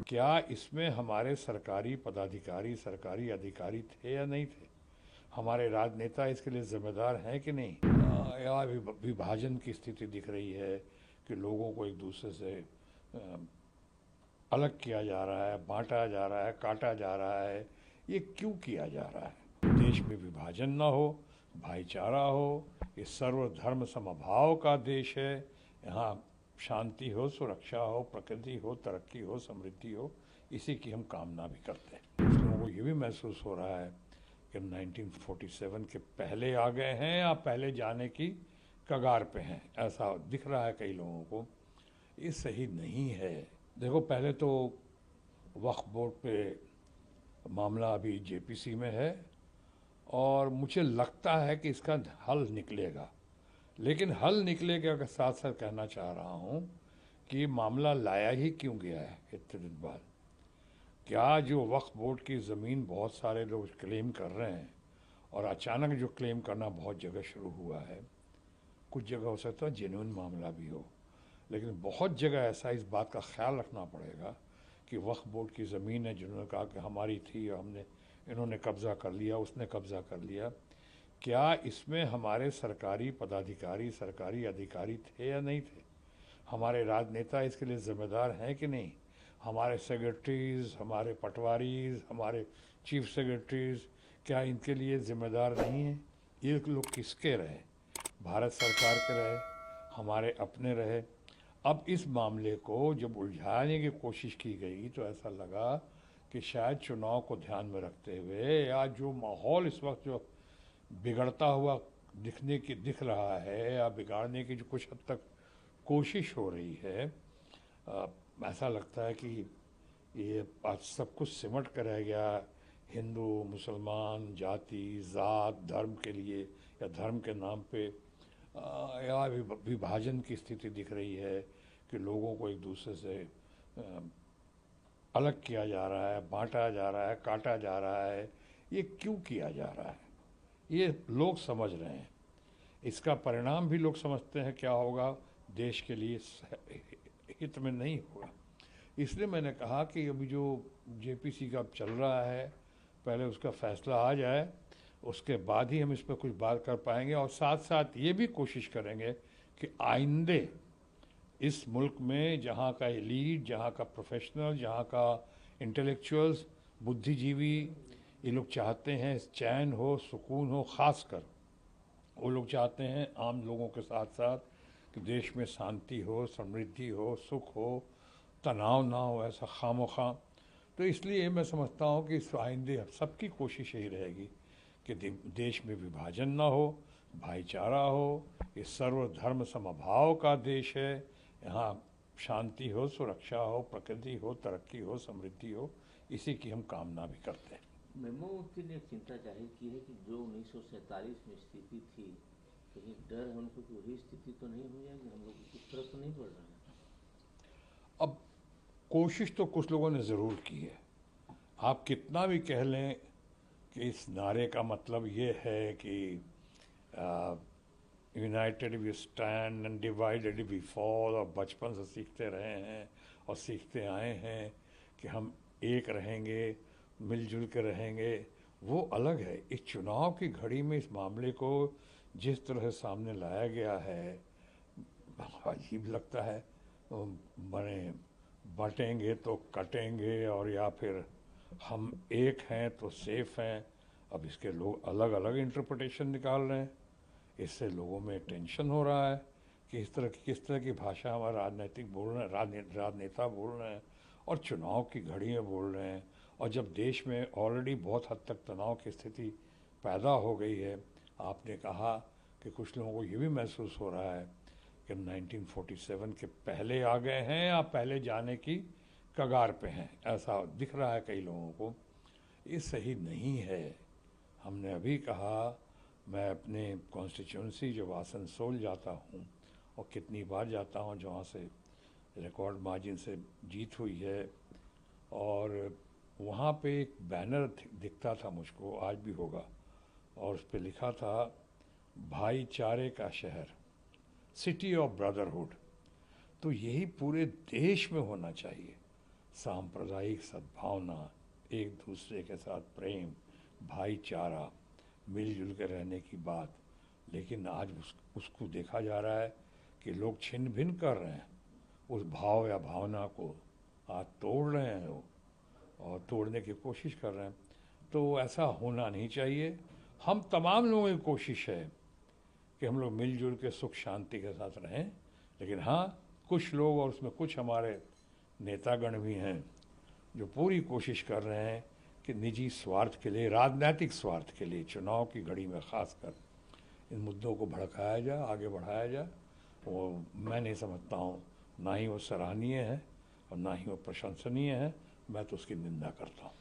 क्या इसमें हमारे सरकारी पदाधिकारी, सरकारी अधिकारी थे या नहीं थे? हमारे राजनेता इसके लिए जिम्मेदार हैं कि नहीं? या विभाजन की स्थिति दिख रही है कि लोगों को एक दूसरे से अलग किया जा रहा है, बांटा जा रहा है, काटा जा रहा है। ये क्यों किया जा रहा है? देश में विभाजन ना हो, भाईचारा हो, ये सर्वधर्म समभाव का देश है। यहाँ शांति हो, सुरक्षा हो, प्रकृति हो, तरक्की हो, समृद्धि हो, इसी की हम कामना भी करते हैं। कुछ लोगों को ये भी महसूस हो रहा है कि 1947 के पहले आ गए हैं या पहले जाने की कगार पे हैं, ऐसा दिख रहा है कई लोगों को। ये सही नहीं है। देखो, पहले तो वक्फ बोर्ड पे मामला अभी जेपीसी में है और मुझे लगता है कि इसका हल निकलेगा, लेकिन हल निकलेगा के साथ साथ कहना चाह रहा हूँ कि मामला लाया ही क्यों गया है इतने दिन बाद? क्या जो वक्फ बोर्ड की ज़मीन बहुत सारे लोग क्लेम कर रहे हैं और अचानक जो क्लेम करना बहुत जगह शुरू हुआ है, कुछ जगह हो सकता है जेन्युइन मामला भी हो, लेकिन बहुत जगह ऐसा इस बात का ख्याल रखना पड़ेगा कि वक्फ बोर्ड की ज़मीन है, जिन्होंने कहा कि हमारी थी और हमने इन्होंने कब्ज़ा कर लिया, उसने कब्ज़ा कर लिया। क्या इसमें हमारे सरकारी पदाधिकारी, सरकारी अधिकारी थे या नहीं थे? हमारे राजनेता इसके लिए ज़िम्मेदार हैं कि नहीं? हमारे सेक्रेटरीज़, हमारे पटवारीज़, हमारे चीफ सेक्रेटरीज़, क्या इनके लिए ज़िम्मेदार नहीं हैं? ये लोग किसके रहे? भारत सरकार के रहे, हमारे अपने रहे। अब इस मामले को जब उलझाने की कोशिश की गई तो ऐसा लगा कि शायद चुनाव को ध्यान में रखते हुए या जो माहौल इस वक्त जो बिगड़ता हुआ दिख रहा है या बिगाड़ने की जो कुछ हद तक कोशिश हो रही है, ऐसा लगता है कि ये आज सब कुछ सिमट कर रह गया हिंदू मुसलमान जाति ज़ात धर्म के लिए या धर्म के नाम पे, या विभाजन की स्थिति दिख रही है कि लोगों को एक दूसरे से अलग किया जा रहा है, बांटा जा रहा है, काटा जा रहा है। ये क्यों किया जा रहा है? ये लोग समझ रहे हैं। इसका परिणाम भी लोग समझते हैं क्या होगा, देश के लिए हित में नहीं होगा। इसलिए मैंने कहा कि अभी जो जेपीसी का चल रहा है, पहले उसका फैसला आ जाए, उसके बाद ही हम इस पर कुछ बात कर पाएंगे। और साथ साथ ये भी कोशिश करेंगे कि आइंदे इस मुल्क में जहाँ का एलीट, जहाँ का प्रोफेशनल, जहाँ का इंटेलेक्चुअल्स, बुद्धिजीवी, ये लोग चाहते हैं चैन हो, सुकून हो। ख़ास कर वो लोग चाहते हैं आम लोगों के साथ साथ कि देश में शांति हो, समृद्धि हो, सुख हो, तनाव ना हो, ऐसा खामोखा। तो इसलिए मैं समझता हूँ कि इस आइंदे सबकी कोशिश यही रहेगी कि देश में विभाजन ना हो, भाईचारा हो, ये सर्वधर्म समभाव का देश है। यहाँ शांति हो, सुरक्षा हो, प्रकृति हो, तरक्की हो, समृद्धि हो, इसी की हम कामना भी करते हैं। मेमोमूर्ति ने एक चिंता जाहिर की है कि जो 1947 में स्थिति थी, कहीं डर है उनको कि वही स्थिति तो नहीं हो जाएगी, हम लोग उस तरफ तो नहीं बढ़ रहे हैं। अब कोशिश तो कुछ लोगों ने ज़रूर की है। आप कितना भी कह लें कि इस नारे का मतलब ये है कि united we stand and divided we fall, और बचपन से सीखते रहे हैं और सीखते आए हैं कि हम एक रहेंगे, मिलजुल के रहेंगे, वो अलग है। इस चुनाव की घड़ी में इस मामले को जिस तरह से सामने लाया गया है, अजीब लगता है। बने बटेंगे तो कटेंगे, और या फिर हम एक हैं तो सेफ हैं। अब इसके लोग अलग अलग इंटरप्रिटेशन निकाल रहे हैं। इससे लोगों में टेंशन हो रहा है कि किस तरह की भाषा हमारे राजनीतिक बोल रहे हैं, राजनेता बोल रहे हैं और चुनाव की घड़ी में बोल रहे हैं। और जब देश में ऑलरेडी बहुत हद तक तनाव की स्थिति पैदा हो गई है, आपने कहा कि कुछ लोगों को ये भी महसूस हो रहा है कि 1947 के पहले आ गए हैं या पहले जाने की कगार पे हैं, ऐसा दिख रहा है कई लोगों को। ये सही नहीं है। हमने अभी कहा, मैं अपने कॉन्स्टिट्यूंसी जो आसनसोल जाता हूँ और कितनी बार जाता हूँ, जहाँ से रिकॉर्ड मार्जिन से जीत हुई है, और वहाँ पे एक बैनर दिखता था मुझको, आज भी होगा, और उस पर लिखा था भाईचारे का शहर, सिटी ऑफ ब्रदरहुड। तो यही पूरे देश में होना चाहिए। सांप्रदायिक सद्भावना, एक दूसरे के साथ प्रेम, भाईचारा, मिलजुल कर रहने की बात, लेकिन आज उसको देखा जा रहा है कि लोग छिन्न भिन्न कर रहे हैं। उस भाव या भावना को आज तोड़ रहे हैं वो, और तोड़ने की कोशिश कर रहे हैं। तो ऐसा होना नहीं चाहिए। हम तमाम लोगों की कोशिश है कि हम लोग मिलजुल के सुख शांति के साथ रहें, लेकिन हाँ, कुछ लोग और उसमें कुछ हमारे नेतागण भी हैं जो पूरी कोशिश कर रहे हैं कि निजी स्वार्थ के लिए, राजनीतिक स्वार्थ के लिए, चुनाव की घड़ी में खासकर इन मुद्दों को भड़काया जाए, आगे बढ़ाया जाए। वो मैं नहीं समझता हूँ, ना ही वो सराहनीय है और ना ही वो प्रशंसनीय है। मैं तो उसकी निंदा करता हूँ।